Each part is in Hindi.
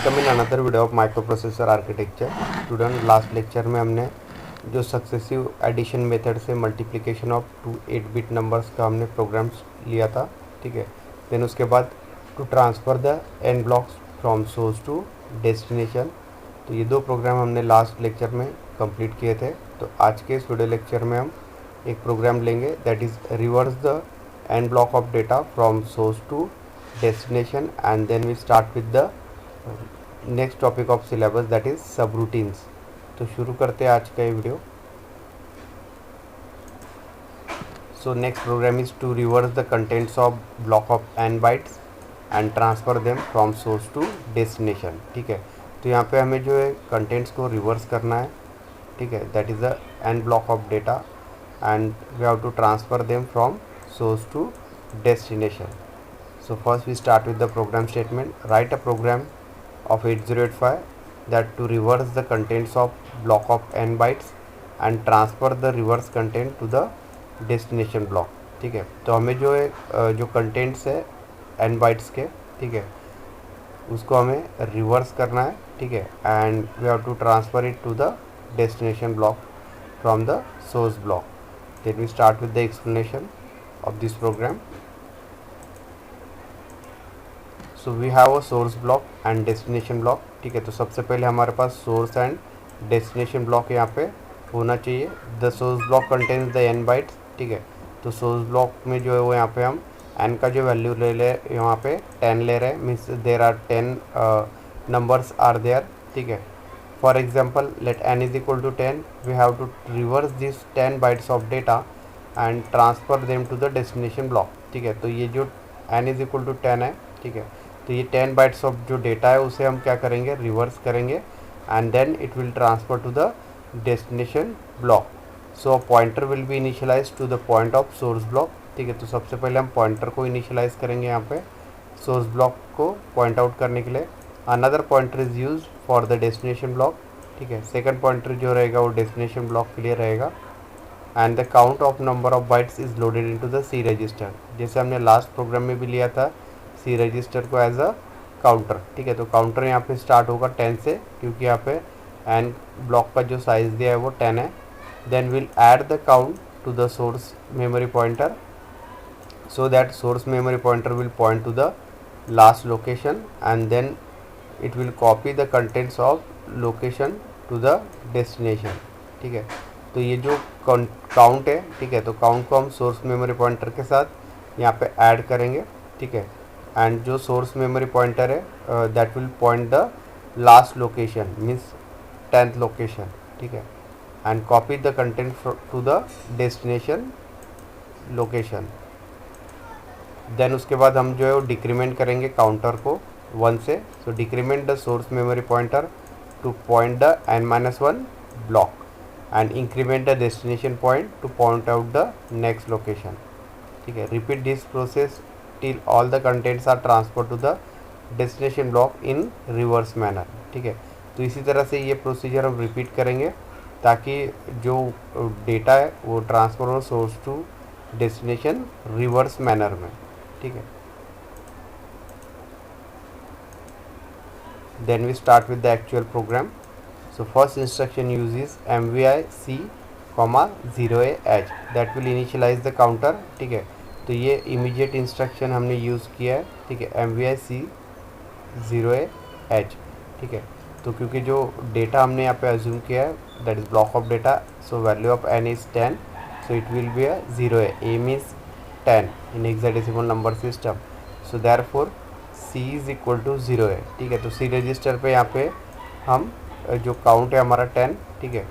Welcome in another video of micro processor architecture. Student, last lecture में हमने जो सक्सेसिव एडिशन मेथड से मल्टीप्लिकेशन ऑफ 8 बिट नंबर्स का हमने प्रोग्राम्स लिया था, ठीक है। देन उसके बाद to transfer the n blocks from source to destination, तो ये दो प्रोग्राम हमने लास्ट लेक्चर में कंप्लीट किए थे। तो आज के इस वीडियो लेक्चर में हम एक प्रोग्राम लेंगे that is reverse the n block of data from source to destination, and then we start with the next topic of syllabus that is subroutines। तो शुरू करते हैं आज का ये video. So next program is to reverse the contents of block of n bytes and transfer them from source to destination, ठीक है। तो यहाँ पे हमें जो है कंटेंट्स को रिवर्स करना है, ठीक है। That is the n block of data and we have to transfer them from source to destination। So first we start with the program statement. Write a program of 8085 that to reverse the contents of block of n bytes and transfer the reverse content to the destination block, ठीक है। तो हमें जो है जो कंटेंट्स है n bytes के, ठीक है, उसको हमें रिवर्स करना है, ठीक है। And we have to transfer it to the destination block from the source block. Then we start with the explanation of this program. So we have a source block and destination block, ठीक है। तो सबसे पहले हमारे पास सोर्स एंड डेस्टिनेशन ब्लॉक यहाँ पे होना चाहिए। The source block contains the n bytes, ठीक है। तो सोर्स ब्लॉक में जो है वो यहाँ पे हम n का जो वैल्यू ले ले यहाँ पे 10 ले रहे हैं, means there are 10 numbers are there, ठीक है। For example let n is equal to 10, we have to reverse this 10 bytes of data and transfer them to the destination block, ठीक है। तो ये जो n इज इक्वल टू 10 है, ठीक है, तो ये 10 बाइट्स ऑफ जो डेटा है उसे हम क्या करेंगे, रिवर्स करेंगे and then it will transfer to the destination block. So pointer will be initialize to the point of source block, ठीक है। तो सबसे पहले हम पॉइंटर को इनिशियलाइज करेंगे यहाँ पे सोर्स ब्लॉक को पॉइंट आउट करने के लिए। Another pointer is use for the destination block, ठीक है। सेकंड पॉइंटर जो रहेगा वो डेस्टिनेशन ब्लॉक के लिए रहेगा। And the count of number of bytes is loaded into the C register, जैसे हमने लास्ट प्रोग्राम में भी लिया था सी रजिस्टर को एज अ काउंटर, ठीक है। तो काउंटर यहाँ पे स्टार्ट होगा 10 से, क्योंकि यहाँ पे एन ब्लॉक का जो साइज़ दिया है वो 10 है। Then will add the count to the source memory pointer so that source memory pointer will point to the last location and then it will copy the contents of location to the destination, ठीक है। तो ये जो काउंट है, ठीक है, तो काउंट को हम सोर्स मेमोरी पॉइंटर के साथ यहाँ पे ऐड करेंगे, ठीक है। एंड जो सोर्स मेमोरी पॉइंटर है that will point the last location means 10th location, ठीक है, and copy the content to the destination location. Then उसके बाद हम जो है वो डिक्रीमेंट करेंगे काउंटर को 1 से। So decrement the source memory pointer to point the n-1 block and increment the destination point to point out the next location, ठीक है। Repeat this process till all the contents are transferred to the destination block in reverse manner, ठीक है। तो इसी तरह से ये प्रोसीजर हम रिपीट करेंगे ताकि जो डेटा है वो ट्रांसफर हो source to destination reverse manner में, ठीक है। Then we start with the actual program. So first instruction uses MVI C, 0AH that will initialize the counter, ठीक है। तो ये इमीडिएट इंस्ट्रक्शन हमने यूज़ किया है, ठीक है, MVI C 0AH, ठीक है। तो क्योंकि जो डेटा हमने यहाँ पे अज्यूम किया है that is block of data, so value of n is 10, so it will be a 0A, A means 10 in hexadecimal number system, so therefore C is equal to 0A, ठीक है। तो C रजिस्टर पे यहाँ पे हम जो काउंट है हमारा 10, ठीक है,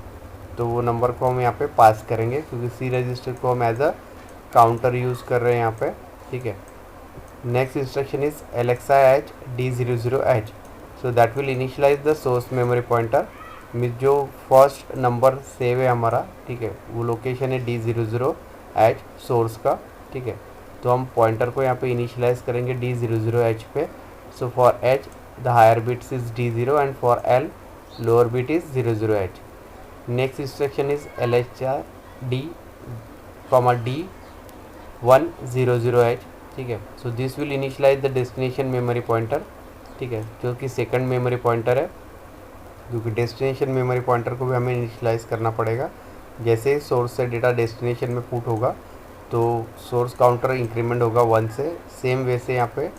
तो वो नंबर को हम यहाँ पे पास करेंगे क्योंकि C रजिस्टर को हम एज अ काउंटर यूज़ कर रहे हैं यहाँ पे, ठीक है। Next instruction is LXI D00H, so that will initialize the source memory pointer means जो फर्स्ट नंबर सेव है हमारा, ठीक है, वो लोकेशन है D00H सोर्स का, ठीक है। तो हम पॉइंटर को यहाँ पे इनिशियलाइज करेंगे D00H पे। So for H the higher bits is D0 and for L lower bit is 00H। Next instruction is LHI D, D100H, ठीक है। So this will initialize the destination memory pointer, ठीक है, जो कि सेकंड मेमोरी पॉइंटर है, क्योंकि डेस्टिनेशन मेमोरी पॉइंटर को भी हमें इनिशियलाइज़ करना पड़ेगा। जैसे सोर्स से डेटा डेस्टिनेशन में पुट होगा तो सोर्स काउंटर इंक्रीमेंट होगा 1 से, सेम वैसे यहाँ पे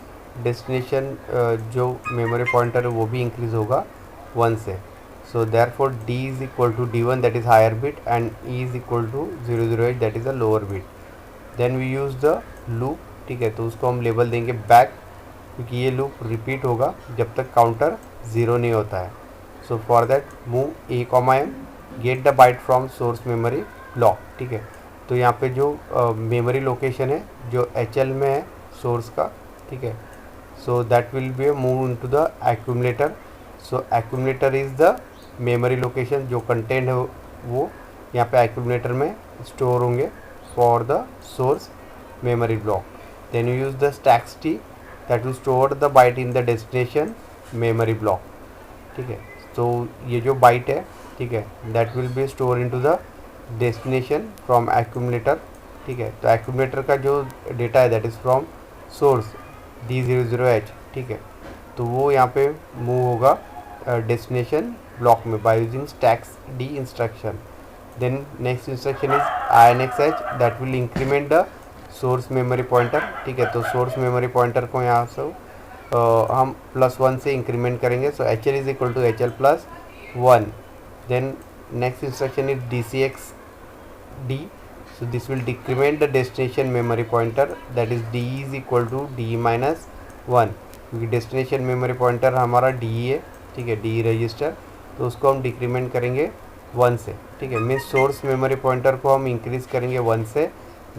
डेस्टिनेशन जो मेमोरी पॉइंटर है वो भी इंक्रीज़ होगा 1 से। So therefore d is equal to d1 that is higher bit and e is equal to 008 that is a lower bit. Then we use the loop, ठीक है, तो उसको हम लेबल देंगे बैक, क्योंकि ये लूप रिपीट होगा जब तक काउंटर 0 नहीं होता है। So for that move a, m get the byte from source memory block, ठीक है। तो यहाँ पे जो मेमोरी लोकेशन है जो HL में है सोर्स का, ठीक है, so that will B move into the accumulator. So accumulator is the memory location, जो कंटेंट है वो यहाँ पे एक्यूमुलेटर में स्टोर होंगे for the source memory block. Then you use the stacks t that will store the byte in the destination memory block, ठीक है। तो ये जो बाइट है, ठीक है, that will be stored into the destination from accumulator, ठीक है। तो accumulator का जो डेटा है that is from source D00H, ठीक है, तो वो यहाँ पे मूव होगा destination block में by using stacks d instruction. Then next instruction is INXH that will increment the source memory pointer, ठीक है। तो सोर्स मेमोरी पॉइंटर को यहाँ से हम +1 से इंक्रीमेंट करेंगे। So HL is equal to HL plus 1। Then next instruction is DCX D, so this will decrement the destination memory pointer that is D is equal to D minus 1, क्योंकि डेस्टिनेशन मेमोरी पॉइंटर हमारा D है, ठीक है, D रजिस्टर, तो उसको हम डिक्रीमेंट करेंगे 1 से, ठीक है। मीन्स सोर्स मेमोरी पॉइंटर को हम इंक्रीज़ करेंगे 1 से,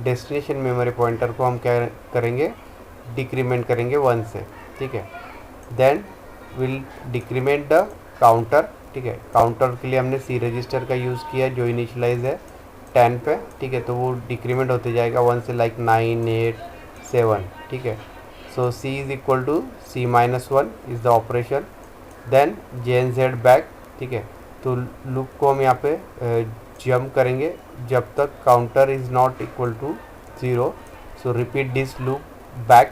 डेस्टिनेशन मेमोरी पॉइंटर को हम क्या करेंगे, डिक्रीमेंट करेंगे 1 से, ठीक है। Then will decrement the counter, ठीक है। काउंटर के लिए हमने C रजिस्टर का यूज़ किया जो इनिशियलाइज है 10 पे, ठीक है, तो वो डिक्रीमेंट होते जाएगा 1 से, लाइक 9, 8, 7, ठीक है। So C is equal to C minus 1 is the operation. Then JNZ back, ठीक है, तो लूप को हम यहाँ पे जंप करेंगे जब तक counter is not equal to 0। So repeat this loop back,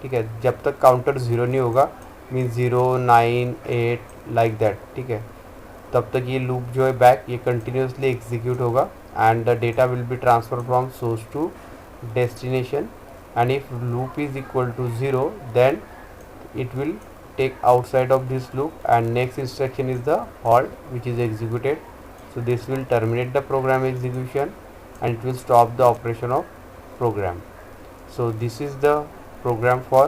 ठीक है, जब तक काउंटर 0 नहीं होगा, मीन्स 0, 9, 8 लाइक दैट, ठीक है, तब तक ये लूप जो है बैक ये कंटिन्यूसली एग्जीक्यूट होगा and the data will be transfer from source to destination. And if loop is equal to 0 then it will take outside of this loop and next instruction is the halt which is executed. So this will terminate the program execution and it will stop the operation of program. So this is the program for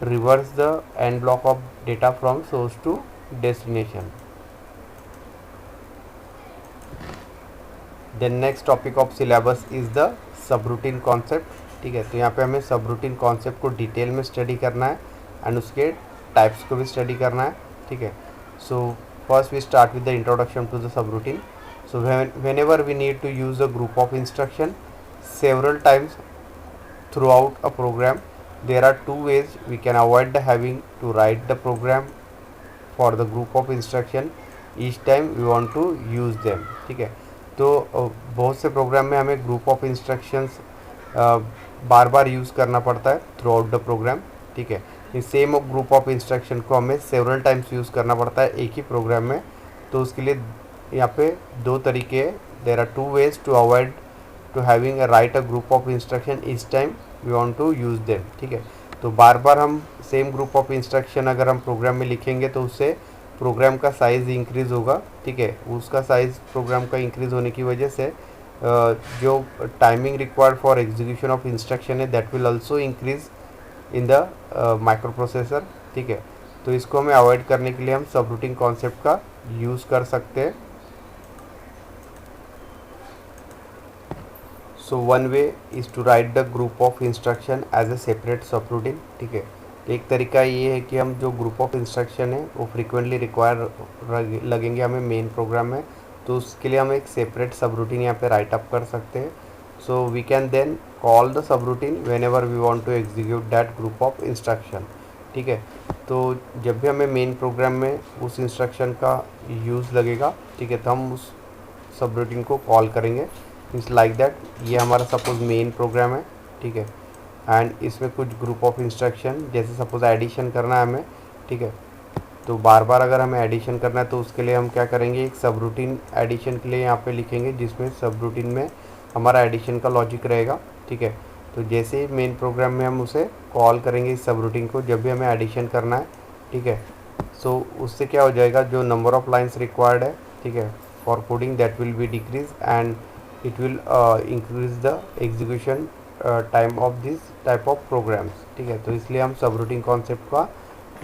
reverse the end block of data from source to destination. Then next topic of syllabus is the subroutine concept, ठीक है। तो यहाँ पे हमें सबरूटीन कॉन्सेप्ट को डिटेल में स्टडी करना है एंड उसके टाइप्स को भी स्टडी करना है, ठीक है। So first we start with the introduction to the subroutine. सो whenever we need to use a group of instruction several times throughout a program, there are two ways we can avoid the having to write the program for the group of instruction each time we want to use them, ठीक है। तो बहुत से प्रोग्राम में हमें group of instructions bar bar use करना पड़ता है थ्रू आउट द प्रोग्राम, ठीक है। इस सेम ग्रुप ऑफ इंस्ट्रक्शन को हमें सेवरल टाइम्स यूज़ करना पड़ता है एक ही प्रोग्राम में। तो उसके लिए यहाँ पे दो तरीके हैं, there are two ways to avoid to having a write a group of instruction each time we want to use them, ठीक है। तो बार बार हम सेम ग्रुप ऑफ इंस्ट्रक्शन अगर हम प्रोग्राम में लिखेंगे तो उससे प्रोग्राम का साइज़ इंक्रीज़ होगा, ठीक है। उसका साइज़ प्रोग्राम का इंक्रीज़ होने की वजह से जो timing required for execution of instruction है that will also increase in the micro processor, ठीक है। तो इसको हमें अवॉइड करने के लिए हम सबरूटीन कॉन्सेप्ट का यूज़ कर सकते हैं। So one way is to write the group of instruction as a separate subroutine, ठीक है। एक तरीका ये है कि हम जो ग्रुप ऑफ इंस्ट्रक्शन है वो फ्रीक्वेंटली रिक्वायर लगेंगे हमें मेन प्रोग्राम में, तो उसके लिए हम एक सेपरेट सबरूटीन यहाँ पे राइट अप कर सकते हैं। So we can then call the subroutine whenever we want to execute that group of instruction, ठीक है। तो जब भी हमें मेन प्रोग्राम में उस इंस्ट्रक्शन का यूज़ लगेगा, ठीक है, तो हम उस सबरूटीन को कॉल करेंगे। इट्स लाइक दैट, ये हमारा सपोज मेन प्रोग्राम है, ठीक है, एंड इसमें कुछ ग्रुप ऑफ इंस्ट्रक्शन जैसे सपोज एडिशन करना है हमें, ठीक है, तो बार बार अगर हमें एडिशन करना है तो उसके लिए हम क्या करेंगे, एक सब रूटीन एडिशन के लिए यहाँ पे लिखेंगे, जिसमें सब रूटीन में हमारा एडिशन का लॉजिक रहेगा। ठीक है, तो जैसे ही मेन प्रोग्राम में हम उसे कॉल करेंगे इस सब रूटीन को, जब भी हमें एडिशन करना है, ठीक है, सो उससे क्या हो जाएगा, जो नंबर ऑफ लाइन्स रिक्वायर्ड है, ठीक है, for coding, that will be decrease and it will increase the execution time of this type of programs. ठीक है, तो इसलिए हम सब रूटीन कॉन्सेप्ट का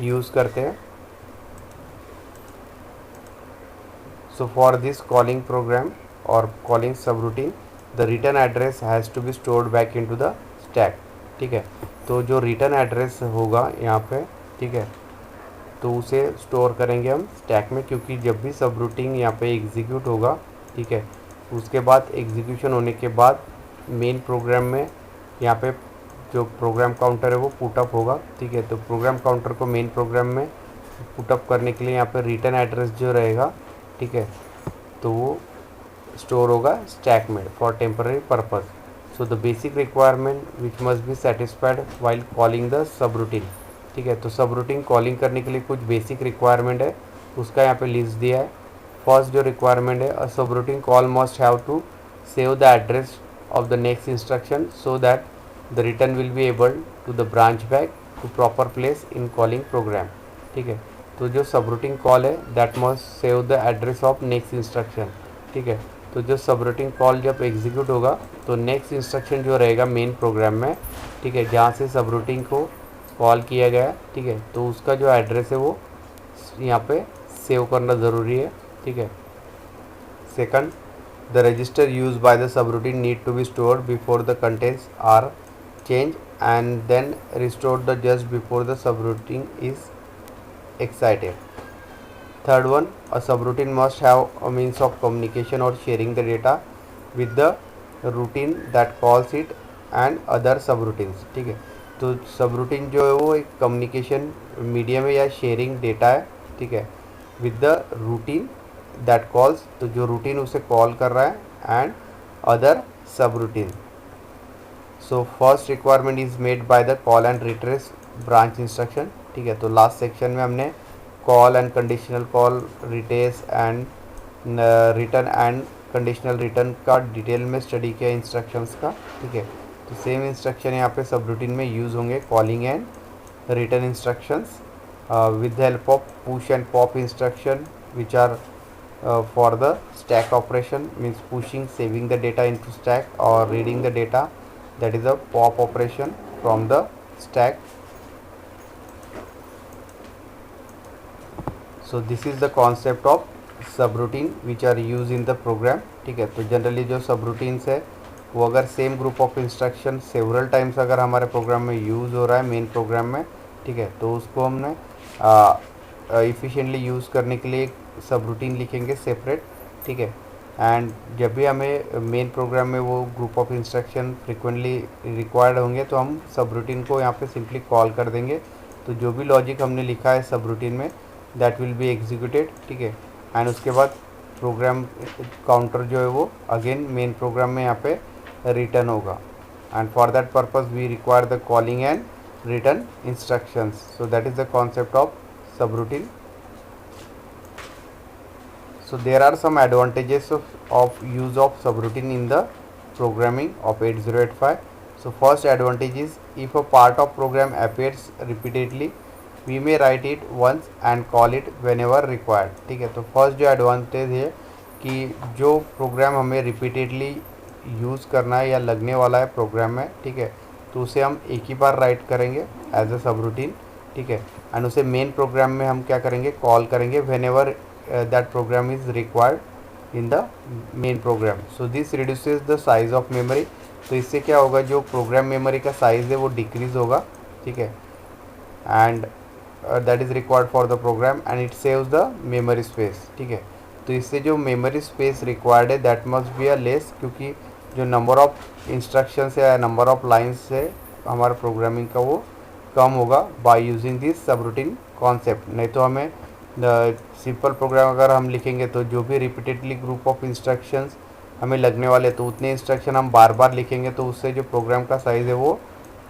यूज़ करते हैं। So for this calling program or calling subroutine, the return address has to be stored back into the stack। ठीक है, तो जो रिटर्न एड्रेस होगा यहाँ पे, ठीक है, तो उसे स्टोर करेंगे हम स्टैक में, क्योंकि जब भी सब रूटीन यहाँ पे एग्जीक्यूट होगा, ठीक है, उसके बाद एग्जीक्यूशन होने के बाद मेन प्रोग्राम में यहाँ पे जो प्रोग्राम काउंटर है वो पुटअप होगा। ठीक है, तो प्रोग्राम काउंटर को मेन प्रोग्राम में पुटअप करने के लिए यहाँ पे रिटर्न एड्रेस जो रहेगा, ठीक है, तो वो स्टोर होगा स्टैक में for temporary purpose. So the basic requirement which must be satisfied while calling the सब रूटीन। ठीक है, तो सब रूटीन कॉलिंग करने के लिए कुछ बेसिक रिक्वायरमेंट है, उसका यहाँ पे लिस्ट दिया है। फर्स्ट जो रिक्वायरमेंट है, अ सब routine call must have to save the address of the next instruction so that the return will be able to the branch back to proper place in calling program. ठीक है, तो जो सब रूटीन कॉल है that must save the address of next instruction. ठीक है, तो जो सब रूटीन कॉल जब एग्जीक्यूट होगा तो नेक्स्ट इंस्ट्रक्शन जो रहेगा मेन प्रोग्राम में, ठीक है, जहाँ से सब रूटीन को कॉल किया गया, ठीक है, तो उसका जो एड्रेस है वो यहाँ पे सेव करना ज़रूरी है। ठीक है, second, the register use by the सब routine need to be stored before the contents are change and then restored the just before the सब routine is excited। Third one, a subroutine must have a means of communication or sharing the data with the routine that calls it and other subroutines। ठीक है, तो सबरूटीन जो है वो एक कम्युनिकेशन मीडियम है या शेयरिंग डेटा है। ठीक है, with the routine that calls, तो जो रूटीन उसे कॉल कर रहा है, and other subroutine. So first requirement is made by the call and retrace branch instruction. ठीक है, तो लास्ट सेक्शन में हमने call and conditional call, retrace and return and conditional return का डिटेल में स्टडी किया इंस्ट्रक्शंस का। ठीक है, तो सेम इंस्ट्रक्शन यहाँ पे सब रूटीन में यूज़ होंगे, calling and return instructions with the help of push and pop instruction which are for the stack operation, means pushing, saving the data into stack और reading the data, that is a pop operation from the stack। So this is the concept of subroutine which are used in the program। ठीक है, तो जनरली जो सबरूटीन्स है वो अगर same group of instruction several times अगर हमारे प्रोग्राम में यूज़ हो रहा है मेन प्रोग्राम में, ठीक है, तो उसको हमने इफ़िशिएंटली यूज़ करने के लिए सबरूटीन लिखेंगे सेपरेट। ठीक है, एंड जब भी हमें मेन प्रोग्राम में वो group of instruction frequently required होंगे तो हम सब रूटीन को यहाँ पे सिंपली कॉल कर देंगे। तो जो भी लॉजिक हमने लिखा है सब रूटीन में दैट विल बी एग्जीक्यूटेड। ठीक है, एंड उसके बाद प्रोग्राम काउंटर जो है वो अगेन मेन प्रोग्राम में यहाँ पे रिटर्न होगा, and for that purpose we require the calling and return instructions. So that is the concept of सब routine. So there are some advantages of use of subroutine in the programming of 8085। So first advantage is if a part of program appears repeatedly, we may write it once and call it whenever required। ठीक है, तो फर्स्ट जो एडवांटेज है कि जो प्रोग्राम हमें रिपीटेडली यूज़ करना है या लगने वाला है प्रोग्राम में, ठीक है, तो उसे हम एक ही बार राइट करेंगे एज अ सबरूटीन। ठीक है, एंड उसे मेन प्रोग्राम में हम क्या करेंगे, कॉल करेंगे whenever that program is required in the main program। so this reduces the size of memory। तो इससे क्या होगा, जो प्रोग्राम मेमोरी का साइज़ है वो डिक्रीज़ होगा। ठीक है, and that is required for the program and it saves the memory space. ठीक है, तो इससे जो मेमोरी स्पेस रिक्वायर्ड है that must be a less, क्योंकि जो नंबर ऑफ इंस्ट्रक्शंस है या नंबर ऑफ लाइन्स है हमारे प्रोग्रामिंग का वो कम होगा bye using this subroutine concept. नहीं तो हमें सिंपल प्रोग्राम अगर हम लिखेंगे तो जो भी रिपीटेडली ग्रुप ऑफ इंस्ट्रक्शंस हमें लगने वाले, तो उतने इंस्ट्रक्शन हम बार बार लिखेंगे तो उससे जो प्रोग्राम का साइज़ है वो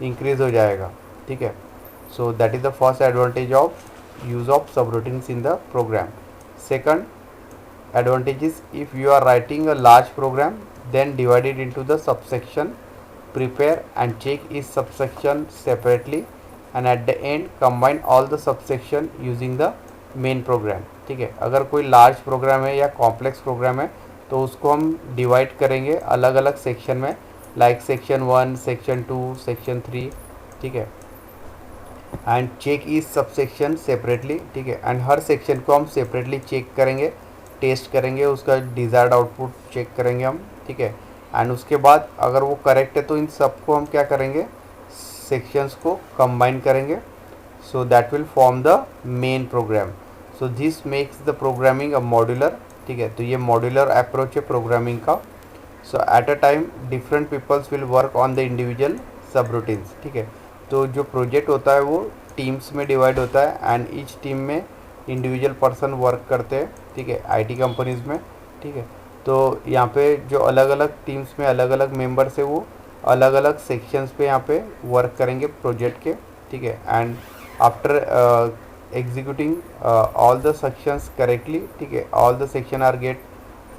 इंक्रीज़ हो जाएगा। ठीक है, so that is the first advantage of use of subroutines in the program. Second advantage is, if you are writing a large program, then divide it into the subsection, prepare and check each subsection separately, and at the end combine all the subsection using the main program. ठीक है, अगर कोई लार्ज प्रोग्राम है या कॉम्प्लेक्स प्रोग्राम है तो उसको हम डिवाइड करेंगे अलग अलग सेक्शन में, लाइक सेक्शन 1, सेक्शन 2, सेक्शन 3. ठीक है, एंड चेक इस सबसेक्शन सेपरेटली. ठीक है, एंड हर सेक्शन को हम सेपरेटली चेक करेंगे, टेस्ट करेंगे, उसका डिज़ायर्ड आउटपुट चेक करेंगे हम. ठीक है, एंड उसके बाद अगर वो करेक्ट है तो इन सबको हम क्या करेंगे, सेक्शंस को कंबाइन करेंगे. So that will form the main program. So this makes the programming a modular. ठीक है, तो ये मॉड्यूलर अप्रोच है प्रोग्रामिंग का. So at a time different peoples will work on the individual sub routines. ठीक है, तो जो प्रोजेक्ट होता है वो टीम्स में डिवाइड होता है एंड ईच टीम में इंडिविजुअल पर्सन वर्क करते हैं. ठीक है, आईटी कंपनीज़ में. ठीक है, तो यहाँ पे जो अलग अलग टीम्स में अलग अलग मेंबर्स है वो अलग अलग सेक्शंस पे यहाँ पे वर्क करेंगे प्रोजेक्ट के. ठीक है, and after executing all the sections correctly. ठीक है, all the section are get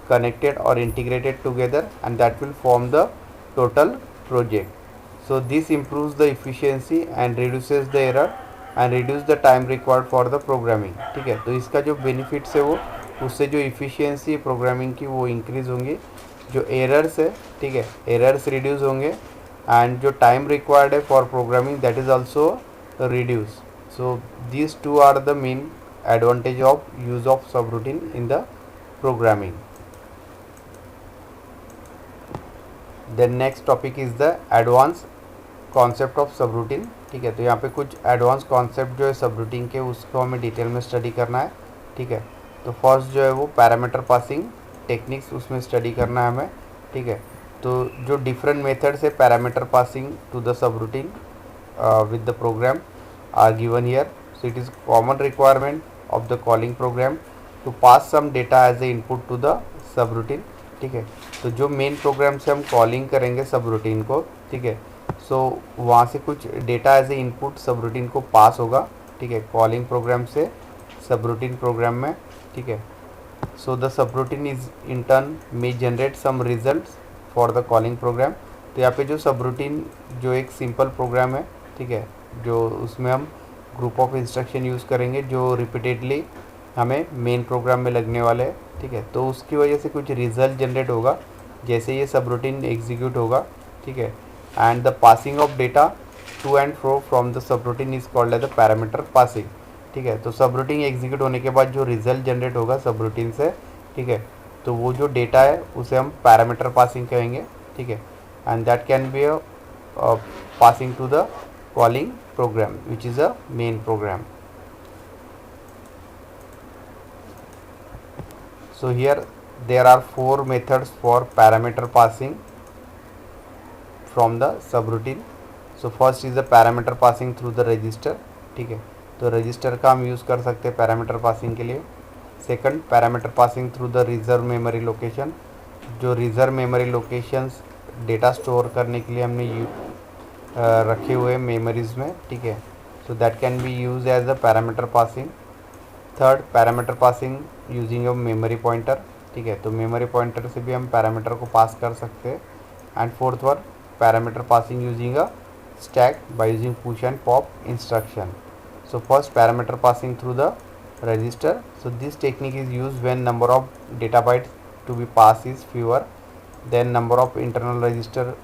connected or integrated together and that will form the total project. So this improves the efficiency and reduces the error and reduce the time required for the programming. ठीक है, तो इसका जो बेनिफिट्स है वो उससे जो इफ़िशियंसी प्रोग्रामिंग की वो इंक्रीज़ होंगी, जो एरर्स है, ठीक है, एरर्स रिड्यूस होंगे एंड जो टाइम रिक्वायर्ड है for programming that is also reduce. So these two are the main advantage of use of सब routine in the programming. Then next topic is the advance concept of सब रूटीन. ठीक है, तो यहाँ पे कुछ एडवांस कॉन्सेप्ट जो है सब रूटीन के उसको हमें डिटेल में स्टडी करना है. ठीक है, तो फर्स्ट जो है वो पैरामीटर पासिंग टेक्निक्स उसमें स्टडी करना है हमें. ठीक है, तो जो डिफरेंट मेथड्स है पैरामीटर पासिंग टू द सब routine with the program are given here. So it is common requirement of the calling program to pass some data as a input to the सब रूटीन. ठीक है, तो जो मेन प्रोग्राम से हम कॉलिंग करेंगे सब रूटीन को. ठीक है, सो वहाँ से कुछ डेटा एज ए इनपुट सब रूटीन को पास होगा. ठीक है, कॉलिंग प्रोग्राम से सब रूटीन प्रोग्राम में. ठीक है, सो द सब routine is in turn may generate some results for the calling program. तो यहाँ पे जो सब रूटीन जो एक सिंपल प्रोग्राम है, ठीक है, जो उसमें हम ग्रुप ऑफ इंस्ट्रक्शन यूज़ करेंगे जो रिपीटेडली हमें मेन प्रोग्राम में लगने वाले हैं. ठीक है, तो उसकी वजह से कुछ रिजल्ट जनरेट होगा जैसे ये सब रूटीन एग्जीक्यूट होगा. ठीक है, and the passing of data to and fro from the सब routine is called as the parameter passing. ठीक है, तो सब रूटीन एग्जीक्यूट होने के बाद जो रिजल्ट जनरेट होगा सब रूटीन से, ठीक है, तो वो जो डेटा है उसे हम पैरामीटर पासिंग कहेंगे. ठीक है, and that can be a passing to the calling program which is a main program. So here there are 4 methods for parameter passing from the subroutine. So first is the parameter passing through the register. ठीक है, तो रजिस्टर का हम यूज़ कर सकते हैं पैरामीटर पासिंग के लिए. Second parameter passing through the reserve memory location. जो reserve memory locations data store करने के लिए हमने रखे हुए मेमोरीज में. ठीक है, so that can be use as a parameter passing. Third parameter passing using a memory pointer. ठीक है, तो मेमोरी पॉइंटर से भी हम पैरामीटर को पास कर सकते हैं. And fourth one parameter passing using a stack by using push and pop instruction. So first parameter passing through the register. So this technique is use when number of data bytes to be pass is fewer than number of internal register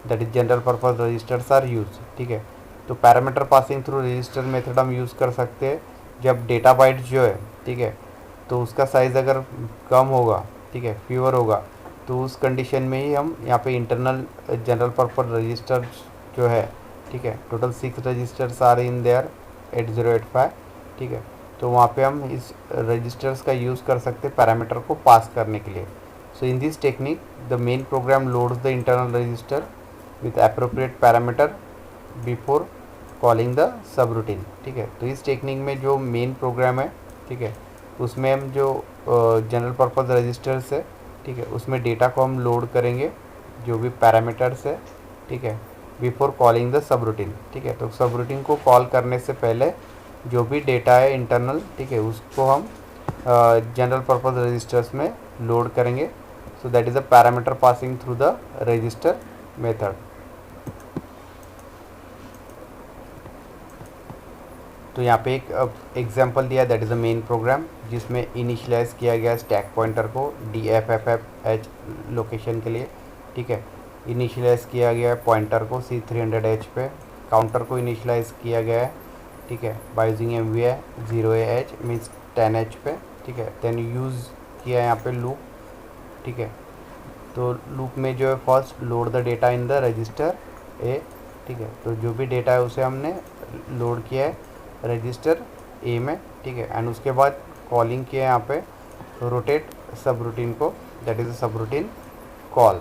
that is general purpose registers are use. ठीक है, तो parameter passing through register method हम यूज़ कर सकते हैं जब डेटा बाइट जो है, ठीक है, तो उसका साइज़ अगर कम होगा, ठीक है, फ्यूअर होगा, तो उस कंडीशन में ही हम यहाँ पे इंटरनल जनरल पर्पज रजिस्टर जो है, ठीक है, टोटल 6 रजिस्टर्स आ रही इन देयर 8085. ठीक है, तो वहाँ पे हम इस रजिस्टर्स का यूज़ कर सकते हैं पैरामीटर को पास करने के लिए. So in this technique the main program loads the internal register with appropriate parameter before calling the सब रूटीन. ठीक है, तो इस टेक्निक में जो मेन प्रोग्राम है, ठीक है, उसमें हम जो जनरल पर्पज़ रजिस्टर्स है, ठीक है, उसमें डेटा को हम लोड करेंगे जो भी पैरामीटर्स है. ठीक है, बिफोर कॉलिंग द सब रूटीन. ठीक है, तो सब रूटीन को कॉल करने से पहले जो भी डेटा है इंटरनल, ठीक है, उसको हम जनरल पर्पस रजिस्टर्स में लोड करेंगे. So that is a parameter passing through the register method. तो यहाँ पे एक एग्जांपल दिया, that is a main program, जिसमें इनिशियलाइज किया गया स्टैक पॉइंटर को DFFFH लोकेशन के लिए, ठीक है. इनिशियलाइज किया गया है पॉइंटर को C300H पे. काउंटर को इनिशियलाइज किया गया है, ठीक है, by using MVI 0AH means 10H पे, ठीक है. देन यूज़ किया है यहाँ पे लूप, ठीक है. तो लूप में जो है first load the data in the register A, ठीक है. तो जो भी डेटा है उसे हमने लोड किया है रजिस्टर ए में, ठीक है. एंड उसके बाद कॉलिंग किया है यहाँ पे रोटेट सब रूटीन को, दैट इज़ अ सब routine call,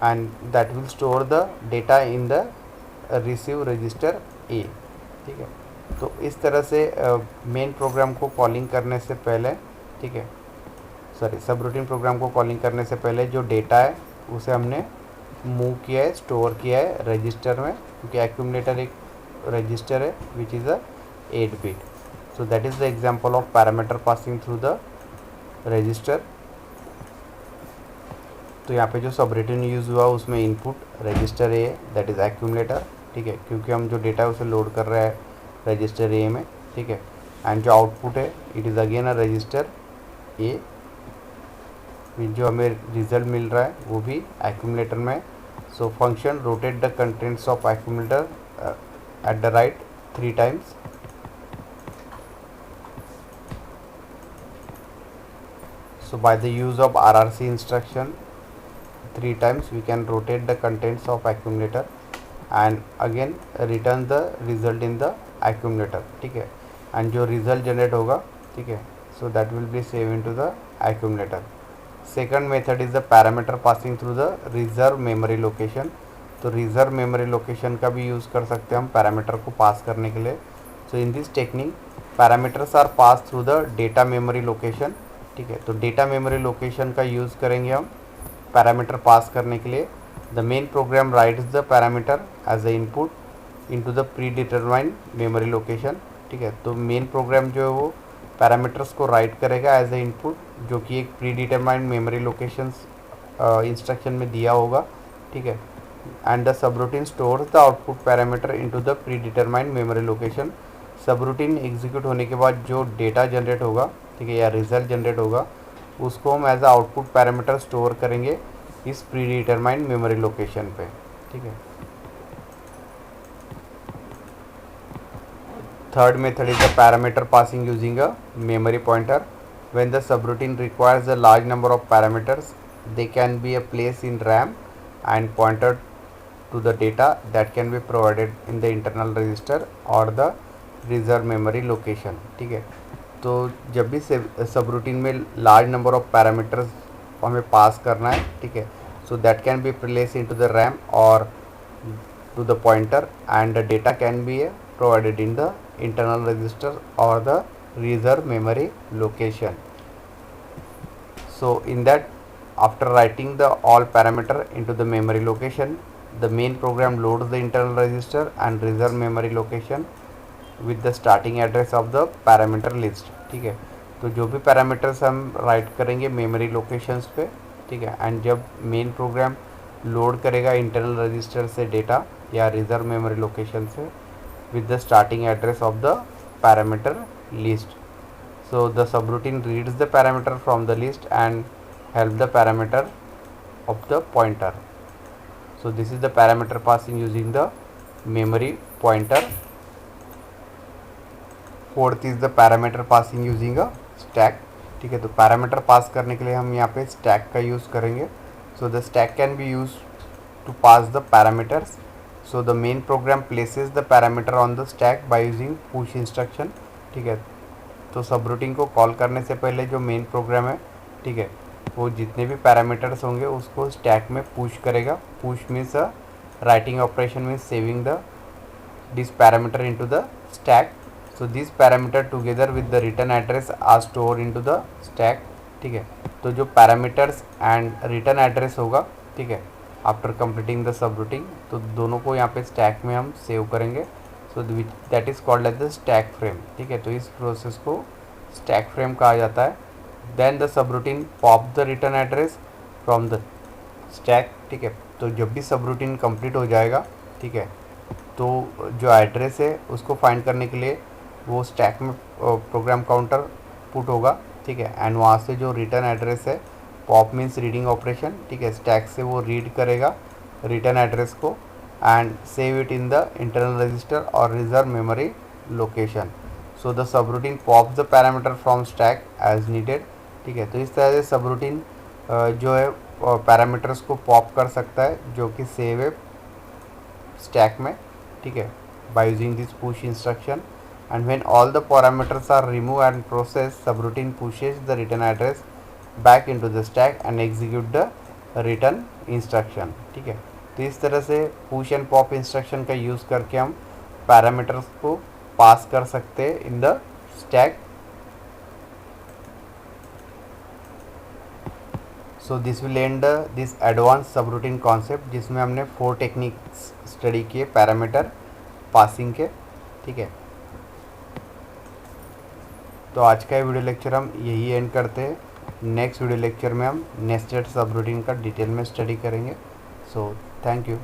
and that will store the data in the receive register A, ठीक है. तो इस तरह से मेन प्रोग्राम को कॉलिंग करने से पहले, ठीक है, सॉरी, सब रूटीन प्रोग्राम को कॉलिंग करने से पहले जो डेटा है उसे हमने मूव किया है, स्टोर किया है रजिस्टर में, क्योंकि एक्यूमुलेटर एक रजिस्टर है विच is a 8 bit. So that is the example of parameter passing through the register. तो यहाँ पे जो सब रूटीन यूज़ हुआ उसमें इनपुट रजिस्टर ए है, दैट इज़ एक्यूमुलेटर, ठीक है, क्योंकि हम जो डेटा है उसे लोड कर रहे हैं रजिस्टर ए में, ठीक है. एंड जो आउटपुट है it is again a register A, जो हमें रिजल्ट मिल रहा है वो भी एक्यूमुलेटर में. So function rotate the contents of accumulator at the right 3 times. So by the use of RRC instruction 3 times we can rotate the contents of accumulator and again return the result in the accumulator, ठीक है. एंड जो रिजल्ट जनरेट होगा, ठीक है, so that will B save into the accumulator. Second method is the parameter passing through the reserve memory location. तो रिजर्व मेमोरी लोकेशन का भी यूज़ कर सकते हैं हम पैरामीटर को पास करने के लिए. So in this technique parameters are pass through the data memory location, ठीक है. तो डेटा मेमोरी लोकेशन का यूज़ करेंगे हम पैरामीटर पास करने के लिए. The main program writes the parameter as a input into the predetermined memory location, ठीक है. तो मेन प्रोग्राम जो है वो पैरामीटर्स को राइट करेगा एज अ इनपुट, जो कि एक pre determined memory locations instruction में दिया होगा, ठीक है. And the subroutine stores the output parameter into the predetermined memory location. Subroutine execute होने के बाद जो डेटा जनरेट होगा, ठीक है, या रिजल्ट जनरेट होगा, उसको हम as a output parameter store करेंगे इस प्री डिटरमाइंड मेमोरी लोकेशन पे, ठीक है. Third method is the parameter passing using a memory pointer. When the subroutine requires a large number of parameters they can be a place in RAM and pointed to the data that can be provided in the internal register or the reserve memory location, ठीक है. तो जब भी सबरूटीन में लार्ज नंबर ऑफ पैरामीटर्स हमें पास करना है, ठीक है, so that can be place into the RAM और to the pointer and the data can be provided in the internal register or the reserve memory location. So in that, after writing the all parameter into the memory location, the main program loads the internal register and reserve memory location with the starting address of the parameter list, ठीक है. तो जो भी पैरामीटर्स हम राइट करेंगे मेमोरी लोकेशंस पे, ठीक है, एंड जब मेन प्रोग्राम लोड करेगा इंटरनल रजिस्टर से डेटा या रिजर्व मेमोरी लोकेशन से with the starting address of the parameter list. So the subroutine reads the parameter from the list and help the parameter of the pointer. So this is the parameter passing using the memory pointer. Fourth is the parameter passing using a stack, ठीक है. तो पैरामीटर पास करने के लिए हम यहाँ पे स्टैक का यूज़ करेंगे. So the stack can be used to pass the parameters. So the main program places the parameter on the stack by using push instruction, ठीक है. तो सबरूटीन को कॉल करने से पहले जो मेन प्रोग्राम है, ठीक है, वो जितने भी पैरामीटर्स होंगे उसको स्टैक में पुश करेगा. Push means writing operation means saving the this parameter into the stack. So this parameter together with the return address are store into the stack, ठीक है. तो जो पैरामीटर्स एंड रिटर्न एड्रेस होगा, ठीक है, आफ्टर कंप्लीटिंग द सबरूटीन, तो दोनों को यहाँ पे स्टैक में हम सेव करेंगे. So that is called as the stack frame, ठीक है। तो इस प्रोसेस को स्टैक फ्रेम कहा जाता है। देन द सब routine pop the return address from the stack, ठीक है। तो जब भी सब रूटीन कंप्लीट हो जाएगा, ठीक है, तो जो एड्रेस है उसको फाइंड करने के लिए वो स्टैक में प्रोग्राम काउंटर पुट होगा, ठीक है। एंड वहाँ से जो रिटर्न एड्रेस है, पॉप मीन्स रीडिंग ऑपरेशन, ठीक है, स्टैक से वो रीड करेगा रिटर्न एड्रेस को and save it in the internal register और reserve memory location. So the सब routine pop the parameter from stack as needed, ठीक है। तो इस तरह से सब रूटीन जो है पैरामीटर्स को पॉप कर सकता है जो कि सेव है स्टैक में, ठीक है, by using this push instruction. And when all the parameters are remove and process, sub routine pushes the return address back into the stack and execute the return instruction, ठीक है। तो इस तरह से पुश एंड पॉप इंस्ट्रक्शन का यूज़ करके हम पैरामीटर्स को पास कर सकते हैं in the stack. So this will end this advance sub routine concept, जिसमें हमने 4 टेक्निक्स स्टडी किए पैरामीटर पासिंग के, ठीक है। तो आज का ये वीडियो लेक्चर हम यही एंड करते हैं। नेक्स्ट वीडियो लेक्चर में हम नेस्टेड सब रूटीन का डिटेल में स्टडी करेंगे। So thank you.